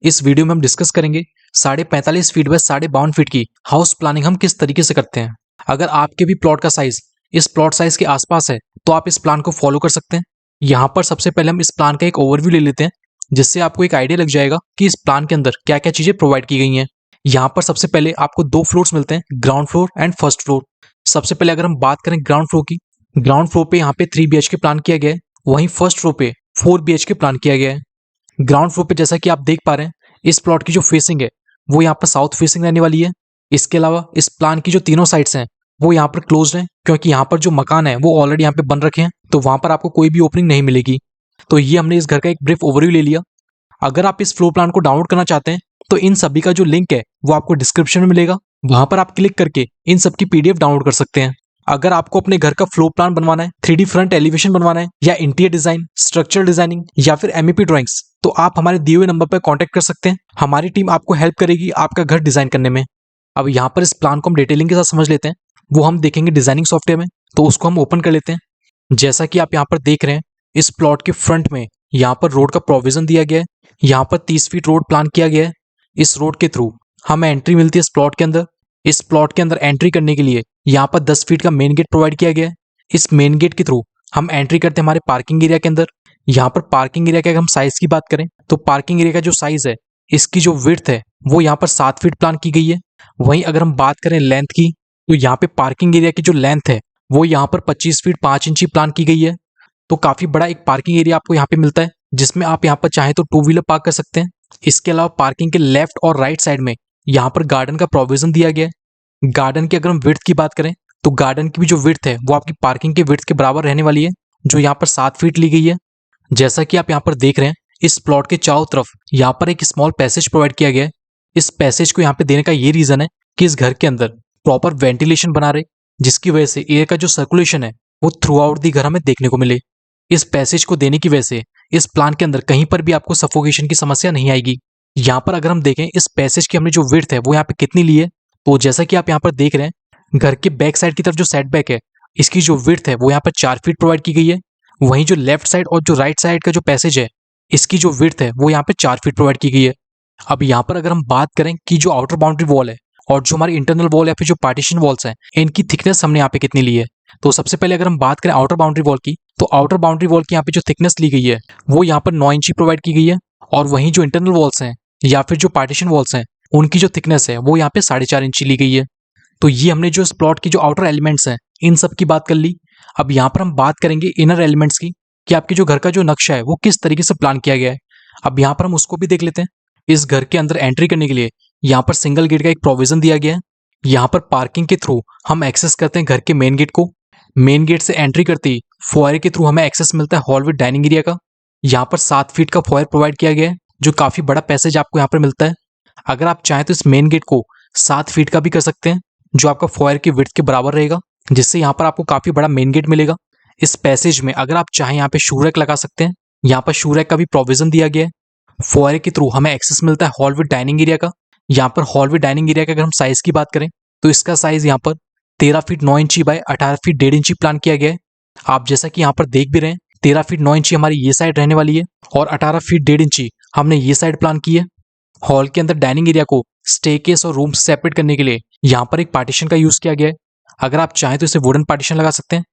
इस वीडियो में हम डिस्कस करेंगे 45.5 फीट बाय 52.5 फीट की हाउस प्लानिंग हम किस तरीके से करते हैं। अगर आपके भी प्लॉट का साइज इस प्लॉट साइज के आसपास है तो आप इस प्लान को फॉलो कर सकते हैं। यहाँ पर सबसे पहले हम इस प्लान का एक ओवरव्यू ले लेते हैं, जिससे आपको एक आइडिया लग जाएगा कि इस प्लान के अंदर क्या क्या चीजें प्रोवाइड की गई हैं। यहाँ पर सबसे पहले आपको दो फ्लोर्स मिलते हैं, ground floor and first floor. सबसे पहले अगर हम बात करें ग्राउंड फ्लोर की, ग्राउंड फ्लोर पे यहाँ पे 3 BHK प्लान किया गया है, वहीं फर्स्ट फ्लोर पे 4 BHK प्लान किया गया है। ग्राउंड फ्लोर पे जैसा कि आप देख पा रहे हैं, इस प्लॉट की जो फेसिंग है वो यहाँ पर साउथ फेसिंग रहने वाली है। इसके अलावा इस प्लान की जो तीनों साइड्स हैं वो यहाँ पर क्लोज्ड हैं, क्योंकि यहाँ पर जो मकान है वो ऑलरेडी यहाँ पे बन रखे हैं, तो वहां पर आपको कोई भी ओपनिंग नहीं मिलेगी। तो ये हमने इस घर का एक ब्रीफ ओवरव्यू ले लिया। अगर आप इस फ्लोर प्लान को डाउनलोड करना चाहते हैं तो इन सभी का जो लिंक है वो आपको डिस्क्रिप्शन में मिलेगा, वहां पर आप क्लिक करके इन सब की PDF डाउनलोड कर सकते हैं। अगर आपको अपने घर का फ्लोर प्लान बनवाना है, 3D फ्रंट एलिवेशन बनवाना है, या इंटीरियर डिजाइन, स्ट्रक्चरल डिजाइनिंग या फिर MEP ड्राइंग्स, तो आप हमारे दिए हुए नंबर पर कांटेक्ट कर सकते हैं। हमारी टीम आपको हेल्प करेगी आपका घर डिजाइन करने में। अब यहाँ पर इस प्लान को हम डिटेलिंग के साथ समझ लेते हैं, वो हम देखेंगे डिजाइनिंग सॉफ्टवेयर में। तो उसको हम ओपन कर लेते हैं। जैसा कि आप यहाँ पर देख रहे हैं, इस प्लॉट के फ्रंट में यहाँ पर रोड का प्रोविजन दिया गया है। यहाँ पर 30 फीट रोड प्लान किया गया है। इस रोड के थ्रू हमें एंट्री मिलती है इस प्लॉट के अंदर। इस प्लॉट के अंदर एंट्री करने के लिए यहाँ पर 10 फीट का मेन गेट प्रोवाइड किया गया है। इस मेन गेट के थ्रू हम एंट्री करते हैं हमारे पार्किंग एरिया के अंदर। यहाँ पर पार्किंग एरिया के अगर हम साइज की बात करें तो पार्किंग एरिया का जो साइज है, इसकी जो विड्थ है वो यहाँ पर 7 फीट प्लान की गई है। वहीं अगर हम बात करें लेंथ की, तो यहाँ पे पार्किंग एरिया की जो लेंथ है वो यहाँ पर 25 फीट 5 इंच प्लान की गई है। तो काफी बड़ा एक पार्किंग एरिया आपको यहाँ पे मिलता है, जिसमें आप यहाँ पर चाहे तो 2 व्हीलर पार्क कर सकते हैं। इसके अलावा पार्किंग के लेफ्ट और राइट साइड में यहाँ पर गार्डन का प्रोविजन दिया गया है। गार्डन की अगर हम विड्थ की बात करें तो गार्डन की भी जो विड्थ है वो आपकी पार्किंग के विड्थ के बराबर रहने वाली है, जो यहाँ पर 7 फीट ली गई है। जैसा कि आप यहाँ पर देख रहे हैं, इस प्लॉट के चारों तरफ यहाँ पर एक स्मॉल पैसेज प्रोवाइड किया गया है। इस पैसेज को यहाँ पे देने का ये रीजन है कि इस घर के अंदर प्रॉपर वेंटिलेशन बना रहे, जिसकी वजह से एयर का जो सर्कुलेशन है वो थ्रू आउट दी घर हमें देखने को मिले। इस पैसेज को देने की वजह से इस प्लान के अंदर कहीं पर भी आपको सफोकेशन की समस्या नहीं आएगी। यहाँ पर अगर हम देखें इस पैसेज की हमने जो विड्थ है वो यहाँ पे कितनी ली है, तो जैसा कि आप यहाँ पर देख रहे हैं, घर के बैक साइड की तरफ जो सेटबैक है, इसकी जो विड्थ है वो यहाँ पर 4 फीट प्रोवाइड की गई है। वहीं जो लेफ्ट साइड और जो राइट साइड का जो पैसेज है, इसकी जो विड्थ है वो यहाँ पे 4 फीट प्रोवाइड की गई है। अब यहाँ पर अगर हम बात करें कि जो आउटर बाउंड्री वॉल है और जो हमारी इंटरनल वॉल या फिर जो पार्टीशन वॉल्स हैं, इनकी थिकनेस हमने यहाँ पे कितनी ली है, तो सबसे पहले अगर हम बात करें आउटर बाउंड्री वॉल की, तो आउटर बाउंड्री वॉल की यहाँ पे जो थिकनेस ली गई है वो यहाँ पर 9 इंची प्रोवाइड की गई है। और वहीं जो इंटरनल वॉल्स हैं या फिर जो पार्टीशन वॉल्स हैं, उनकी जो थिकनेस है वो यहाँ पे 4.5 इंची ली गई है। तो ये हमने जो इस प्लॉट की जो आउटर एलिमेंट्स हैं इन सब की बात कर ली। अब यहाँ पर हम बात करेंगे इनर एलिमेंट्स की, कि आपके जो घर का जो नक्शा है वो किस तरीके से प्लान किया गया है। अब यहाँ पर हम उसको भी देख लेते हैं। इस घर के अंदर एंट्री करने के लिए यहाँ पर सिंगल गेट का एक प्रोविजन दिया गया है। यहाँ पर पार्किंग के थ्रू हम एक्सेस करते हैं घर के मेन गेट को। मेन गेट से एंट्री करते ही फॉयर के थ्रू हमें एक्सेस मिलता है हॉल विद डाइनिंग एरिया का। यहाँ पर 7 फीट का फॉयर प्रोवाइड किया गया है, जो काफी बड़ा पैसेज आपको यहाँ पर मिलता है। अगर आप चाहें तो इस मेन गेट को 7 फीट का भी कर सकते हैं, जो आपका फॉयर की विड्थ के बराबर रहेगा, जिससे यहाँ पर आपको काफी बड़ा मेन गेट मिलेगा। इस पैसेज में अगर आप चाहें यहाँ पे शू रैक लगा सकते हैं। यहाँ पर शू रैक का भी प्रोविजन दिया गया है। फॉयर के थ्रू हमें एक्सेस मिलता है हॉल विद डाइनिंग एरिया का। यहाँ पर हॉल विद डाइनिंग एरिया का अगर हम साइज की बात करें तो इसका साइज यहाँ पर 13 फीट 9 इंची बाय 18 फीट 1.5 इंची प्लान किया गया है। आप जैसा कि यहाँ पर देख भी रहे हैं, 13 फीट 9 इंची हमारी ये साइड रहने वाली है और 18 फीट 1.5 इंची हमने ये साइड प्लान की है। हॉल के अंदर डाइनिंग एरिया को स्टेकेस और रूम से सेपरेट करने के लिए यहाँ पर एक पार्टीशन का यूज किया गया है। अगर आप चाहें तो इसे वुडन पार्टीशन लगा सकते हैं।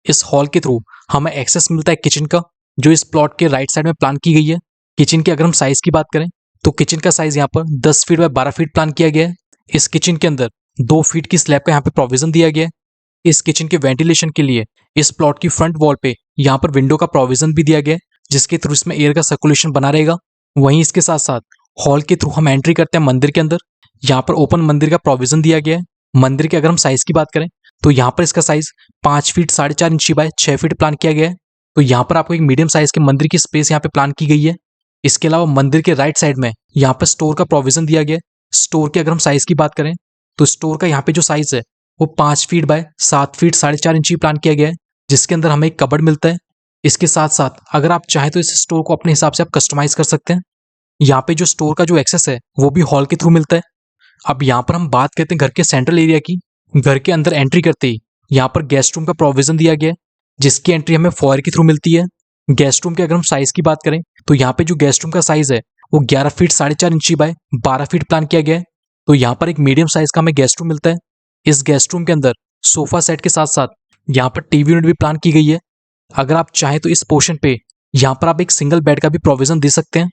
इस हॉल के थ्रू हमें एक्सेस मिलता है किचन का, जो इस प्लॉट के राइट साइड में प्लान की गई है। किचन की अगर हम साइज की बात करें तो किचन का साइज यहाँ पर 10 फीट बाय 12 फीट प्लान किया गया है। इस किचन के अंदर 2 फीट की स्लैब का यहाँ पे प्रोविजन दिया गया है। इस किचन के वेंटिलेशन के लिए इस प्लॉट की फ्रंट वॉल पे यहाँ पर विंडो का प्रोविजन भी दिया गया है, जिसके थ्रू इसमें एयर का सर्कुलेशन बना रहेगा। वहीं इसके साथ साथ हॉल के थ्रू हम एंट्री करते हैं मंदिर के अंदर। यहाँ पर ओपन मंदिर का प्रोविजन दिया गया है। मंदिर की अगर हम साइज की बात करें तो यहाँ पर इसका साइज 5 फीट 4.5 इंची बाय 6 फीट प्लान किया गया है। तो यहाँ पर आपको एक मीडियम साइज के मंदिर की स्पेस यहाँ पे प्लान की गई है। इसके अलावा मंदिर के राइट साइड में यहाँ पर स्टोर का प्रोविजन दिया गया है। स्टोर की अगर हम साइज की बात करें तो स्टोर का यहाँ पे जो साइज है वो 5 फीट बाय 7 फीट 4.5 इंची प्लान किया गया है, जिसके अंदर हमें एक कबर्ड मिलता है। इसके साथ साथ अगर आप चाहें तो इस स्टोर को अपने हिसाब से आप कस्टमाइज कर सकते हैं। यहाँ पे जो स्टोर का जो एक्सेस है वो भी हॉल के थ्रू मिलता है। अब यहाँ पर हम बात करते हैं घर के सेंट्रल एरिया की। घर के अंदर एंट्री करते ही यहाँ पर गेस्ट रूम का प्रोविजन दिया गया है, जिसकी एंट्री हमें फॉयर के थ्रू मिलती है। गेस्ट रूम के अगर हम साइज की बात करें तो यहाँ पे जो गेस्ट रूम का साइज है वो 11 फीट 4.5 इंची बाय 12 फीट प्लान किया गया है। तो यहाँ पर एक मीडियम साइज का हमें गेस्ट रूम मिलता है। इस गेस्ट रूम के अंदर सोफा सेट के साथ साथ यहाँ पर टीवी यूनिट भी प्लान की गई है। अगर आप चाहें तो इस पोर्शन पे यहाँ पर आप एक सिंगल बेड का भी प्रोविजन दे सकते हैं।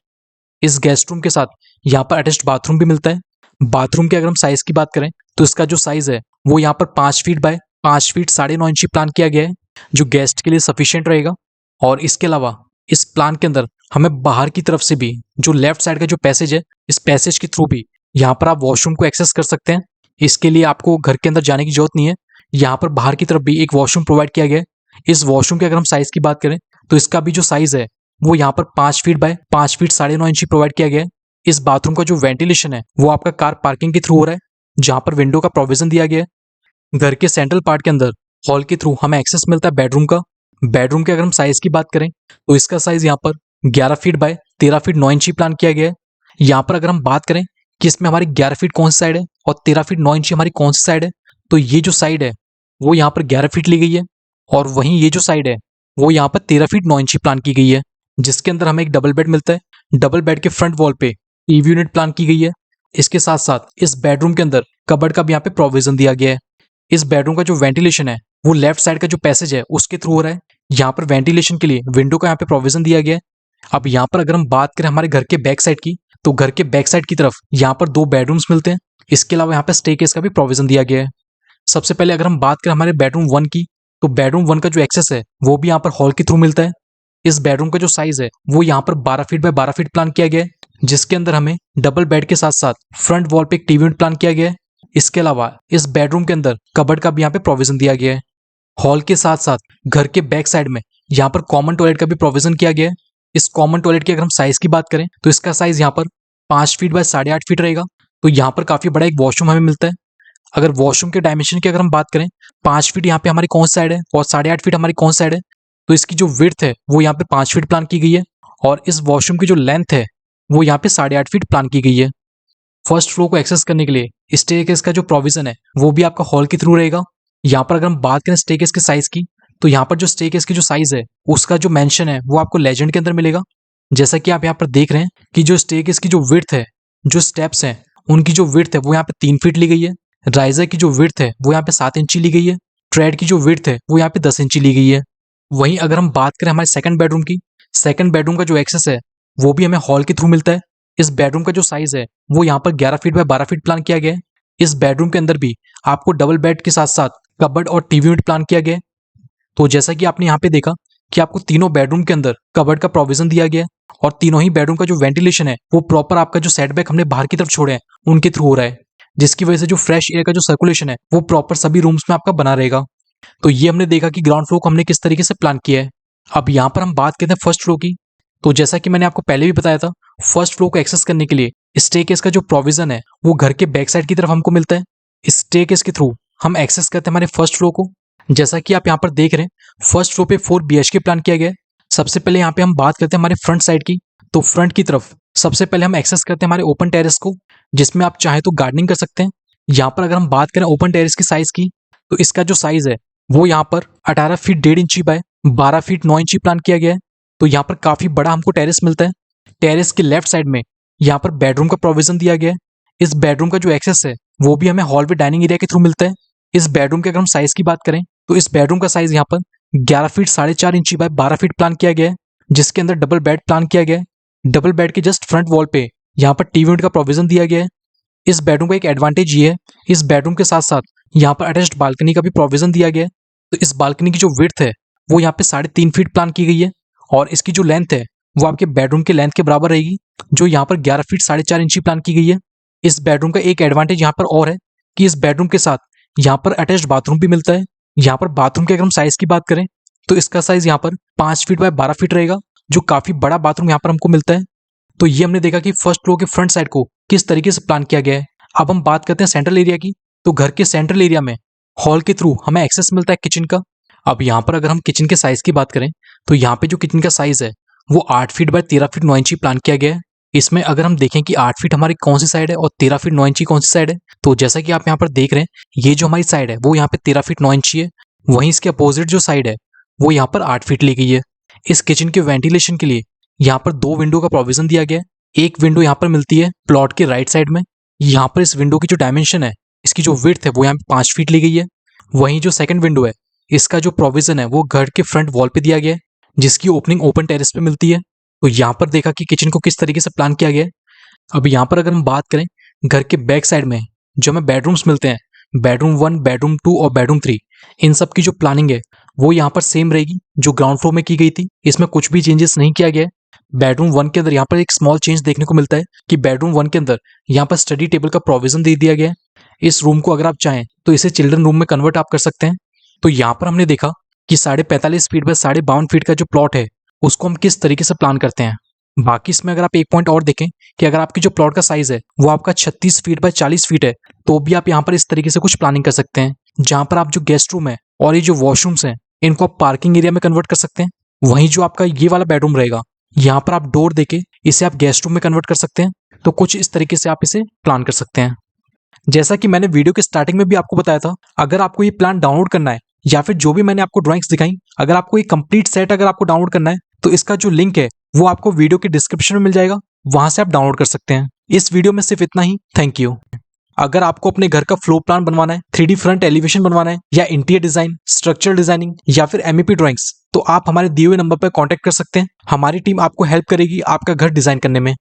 इस गेस्ट रूम के साथ यहाँ पर अटैच्ड बाथरूम भी मिलता है। बाथरूम के अगर हम साइज की बात करें तो इसका जो साइज है वो यहाँ पर 5 फीट बाय 5 फीट 9.5 इंची प्लान किया गया है, जो गेस्ट के लिए सफिशियंट रहेगा। और इसके अलावा इस प्लान के अंदर हमें बाहर की तरफ से भी जो लेफ्ट साइड का जो पैसेज है, इस पैसेज के थ्रू भी यहाँ पर आप वॉशरूम को एक्सेस कर सकते हैं। इसके लिए आपको घर के अंदर जाने की जरूरत नहीं है। यहाँ पर बाहर की तरफ भी एक वॉशरूम प्रोवाइड किया गया है। इस वॉशरूम के अगर हम साइज की बात करें तो इसका भी जो साइज है वो यहाँ पर 5 फीट बाय 5 फीट 9.5 इंची प्रोवाइड किया गया है। इस बाथरूम का जो वेंटिलेशन है वो आपका कार पार्किंग के थ्रू हो रहा है, जहाँ पर विंडो का प्रोविजन दिया गया है। घर के सेंट्रल पार्ट के अंदर हॉल के थ्रू हमें एक्सेस मिलता है बेडरूम का। बेडरूम के अगर हम साइज की बात करें तो इसका साइज यहाँ पर 11 फीट बाय 13 फीट 9 इंची प्लान किया गया है। यहाँ पर अगर हम बात करें कि इसमें हमारी 11 फीट कौन सी साइड है और 13 फीट 9 इंची हमारी कौन सी साइड है, तो ये जो साइड है वो यहाँ पर 11 फीट ली गई है, और वहीं ये जो साइड है वो यहाँ पर 13 फीट 9 इंची प्लान की गई है, जिसके अंदर हमें एक डबल बेड मिलता है। डबल बेड के फ्रंट वॉल पे टीवी यूनिट प्लान की गई है। इसके साथ साथ इस बेडरूम के अंदर कबर्ड का भी यहाँ पे प्रोविजन दिया गया है। इस बेडरूम का जो वेंटिलेशन है वो लेफ्ट साइड का जो पैसेज है उसके थ्रू हो रहा है। यहाँ पर वेंटिलेशन के लिए विंडो का यहाँ पे प्रोविजन दिया गया है। अब यहाँ पर अगर हम बात करें हमारे घर के बैक साइड की, तो घर के बैक साइड की तरफ यहाँ पर 2 बेडरूम्स मिलते हैं। इसके अलावा यहाँ पे स्टेयरकेस का भी प्रोविजन दिया गया है। सबसे पहले अगर हम बात करें हमारे बेडरूम 1 की, तो बेडरूम 1 का जो एक्सेस है वो भी यहाँ पर हॉल के थ्रू मिलता है। इस बेडरूम का जो साइज है वो यहाँ पर 12 फीट बाय 12 फीट प्लान किया गया है, जिसके अंदर हमें डबल बेड के साथ साथ फ्रंट वॉल पे एक टीवी यूनिट प्लान किया गया है। इसके अलावा इस बेडरूम के अंदर कबर्ड का भी यहाँ पे प्रोविजन दिया गया है। हॉल के साथ साथ घर के बैक साइड में यहाँ पर कॉमन टॉयलेट का भी प्रोविजन किया गया है। इस कॉमन टॉयलेट की अगर हम साइज की बात करें तो इसका साइज यहाँ पर 5 फीट बाय 8.5 फीट रहेगा। तो यहाँ पर काफी बड़ा एक वॉशरूम हमें मिलता है। अगर वॉशरूम के डायमेंशन की अगर हम बात करें, 5 फीट यहाँ पे हमारी कौन सी साइड है और 8.5 फीट हमारी कौन सी साइड है, तो इसकी जो विड्थ है वो यहाँ पे 5 फीट प्लान की गई है, और इस वॉशरूम की जो लेंथ है वो यहाँ पे 8.5 फीट प्लान की गई है। फर्स्ट फ्लोर को एक्सेस करने के लिए स्टेयरकेस का जो प्रोविजन है वो भी आपका हॉल के थ्रू रहेगा। यहाँ पर अगर हम बात करें स्टेयरकेस के साइज की, तो यहाँ पर जो स्टेयरकेस की जो साइज है उसका जो मेंशन है वो आपको लेजेंड के अंदर मिलेगा। जैसा कि आप यहाँ पर देख रहे हैं कि जो स्टेयरकेस की जो विड्थ है, जो स्टेप्स हैं उनकी जो विड्थ है वो यहाँ पे 3 फीट ली गई है। राइजर की जो विड्थ है वो यहाँ पे 7 इंची ली गई है। ट्रेड की जो विड्थ है वो यहाँ पे 10 इंची ली गई है। वहीं अगर हम बात करें हमारे सेकंड बेडरूम की, सेकंड बेडरूम का जो एक्सेस है वो भी हमें हॉल के थ्रू मिलता है। इस बेडरूम का जो साइज है वो यहाँ पर 11 फीट बाय 12 फीट प्लान किया गया है। इस बेडरूम के अंदर भी आपको डबल बेड के साथ साथ कबर्ड और टीवी यूनिट प्लान किया गया है। तो जैसा कि आपने यहाँ पे देखा कि आपको तीनों बेडरूम के अंदर कबर्ड का प्रोविजन दिया गया है, और तीनों ही बेडरूम का जो वेंटिलेशन है वो प्रॉपर आपका जो सेटबैक हमने बाहर की तरफ छोड़े हैं उनके थ्रू हो रहा है, जिसकी वजह से जो फ्रेश एयर का जो सर्कुलेशन है वो प्रॉपर सभी रूम्स में आपका बना रहेगा। तो ये हमने देखा कि ग्राउंड फ्लोर को हमने किस तरीके से प्लान किया है। अब यहाँ पर हम बात करते हैं फर्स्ट फ्लोर की। तो जैसा कि मैंने आपको पहले भी बताया था, फर्स्ट फ्लोर को एक्सेस करने के लिए स्टेयरकेस का जो प्रोविजन है वो घर के बैक साइड की तरफ हमको मिलता है। इस स्टेयरकेस के थ्रू हम एक्सेस करते हैं हमारे फर्स्ट फ्लोर को। जैसा कि आप यहाँ पर देख रहे हैं, फर्स्ट फ्लोर पे 4 BHK प्लान किया गया है। सबसे पहले यहाँ पे हम बात करते हैं हमारे फ्रंट साइड की। तो फ्रंट की तरफ सबसे पहले हम एक्सेस करते हैं हमारे ओपन टेरेस को, जिसमें आप चाहे तो गार्डनिंग कर सकते हैं। यहाँ पर अगर हम बात करें ओपन टेरेस की साइज की, तो इसका जो साइज है वो यहाँ पर 18 फीट 1.5 इंची बाय 12 फीट 9 इंची प्लान किया गया है। तो यहाँ पर काफी बड़ा हमको टेरेस मिलता है। टेरेस के लेफ्ट साइड में यहाँ पर बेडरूम का प्रोविजन दिया गया है। इस बेडरूम का जो एक्सेस है वो भी हमें हॉल वे डाइनिंग एरिया के थ्रू मिलता है। इस बेडरूम के अगर हम साइज की बात करें तो इस बेडरूम का साइज यहाँ पर 11 फीट 4.5 इंची बाय 12 फीट प्लान किया गया है, जिसके अंदर डबल बेड प्लान किया गया है। डबल बेड के जस्ट फ्रंट वॉल पे यहाँ पर टीवी यूनिट का प्रोविजन दिया गया है। इस बेडरूम का एक एडवांटेज ये है, इस बेडरूम के साथ साथ यहाँ पर अटैच्ड बालकनी का भी प्रोविजन दिया गया है। तो इस बालकनी की जो विड्थ है वो यहाँ पे 3.5 फीट प्लान की गई है, और इसकी जो लेंथ है वो आपके बेडरूम के लेंथ के बराबर रहेगी, जो यहाँ पर 11 फीट 4.5 इंची प्लान की गई है। इस बेडरूम का एक एडवांटेज यहाँ पर और है कि इस बेडरूम के साथ यहाँ पर अटैच्ड बाथरूम भी मिलता है। यहाँ पर बाथरूम के अगर हम साइज की बात करें तो इसका साइज यहाँ पर 5 फीट बाय 12 फीट रहेगा, जो काफी बड़ा बाथरूम यहाँ पर हमको मिलता है। तो ये हमने देखा कि फर्स्ट फ्लोर के फ्रंट साइड को किस तरीके से प्लान किया गया है। अब हम बात करते हैं सेंट्रल एरिया की। तो घर के सेंट्रल एरिया में हॉल के थ्रू हमें एक्सेस मिलता है किचन का। अब यहाँ पर अगर हम किचन के साइज की बात करें तो यहाँ पे जो किचन का साइज है वो 8 फीट बाय 13 फीट 9 इंची प्लान किया गया है। इसमें अगर हम देखें कि 8 फीट हमारी कौन सी साइड है और 13 फीट 9 इंची कौन सी साइड है, तो जैसा कि आप यहाँ पर देख रहे हैं ये जो हमारी साइड है वो यहाँ पे 13 फीट 9 इंची है, वहीं इसके अपोजिट जो साइड है वो यहाँ पर 8 फीट ली गई है। इस किचन के वेंटिलेशन के लिए यहाँ पर 2 विंडो का प्रोविजन दिया गया है। एक विंडो यहाँ पर मिलती है प्लॉट के राइट साइड में। यहाँ पर इस विंडो की जो डायमेंशन है, इसकी जो विड्थ है वो यहाँ पे 5 फीट ली गई है। वहीं जो सेकंड विंडो है, इसका जो प्रोविजन है वो घर के फ्रंट वॉल पे दिया गया है, जिसकी ओपनिंग ओपन टेरेस पे मिलती है। तो यहाँ पर देखा कि किचन को किस तरीके से प्लान किया गया है। अब यहाँ पर अगर हम बात करें घर के बैक साइड में जो हमें बेडरूम्स मिलते हैं, बेडरूम 1, बेडरूम 2 और बेडरूम 3, इन सब की जो प्लानिंग है वो यहाँ पर सेम रहेगी जो ग्राउंड फ्लोर में की गई थी। इसमें कुछ भी चेंजेस नहीं किया गया है। बेडरूम 1 के अंदर यहाँ पर एक स्मॉल चेंज देखने को मिलता है कि बेडरूम 1 के अंदर यहाँ पर स्टडी टेबल का प्रोविजन दे दिया गया है। इस रूम को अगर आप चाहें तो इसे चिल्ड्रन रूम में कन्वर्ट आप कर सकते हैं। तो यहाँ पर हमने देखा कि 45.5 फीट बाय 52 फीट का जो प्लॉट है उसको हम किस तरीके से प्लान करते हैं। बाकी इसमें अगर आप एक पॉइंट और देखें कि अगर आपकी जो प्लॉट का साइज है वो आपका 36 फीट बाय 40 फीट है, तो भी आप यहाँ पर इस तरीके से कुछ प्लानिंग कर सकते हैं, जहां पर आप जो गेस्ट रूम है और ये जो वॉशरूम्स हैं इनको आप पार्किंग एरिया में कन्वर्ट कर सकते हैं। वहीं जो आपका ये वाला बेडरूम रहेगा, यहाँ पर आप डोर देके इसे आप गेस्ट रूम में कन्वर्ट कर सकते हैं। तो कुछ इस तरीके से आप इसे प्लान कर सकते हैं। जैसा कि मैंने वीडियो के स्टार्टिंग में भी आपको बताया था, अगर आपको ये प्लान डाउनलोड करना है या फिर जो भी मैंने आपको ड्राइंग्स दिखाई, अगर आपको ये कंप्लीट सेट अगर आपको डाउनलोड करना है तो इसका जो लिंक है वो आपको वीडियो के डिस्क्रिप्शन में मिल जाएगा, वहां से आप डाउनलोड कर सकते हैं। इस वीडियो में सिर्फ इतना ही। Thank you. अगर आपको अपने घर का फ्लोर प्लान बनवाना है, 3D फ्रंट एलिवेशन बनवाना है, या इंटीरियर डिजाइन, स्ट्रक्चरल डिजाइनिंग या फिर MEP ड्राइंग्स, तो आप हमारे दिए हुए नंबर पर कांटेक्ट कर सकते हैं। हमारी टीम आपको हेल्प करेगी आपका घर डिजाइन करने में।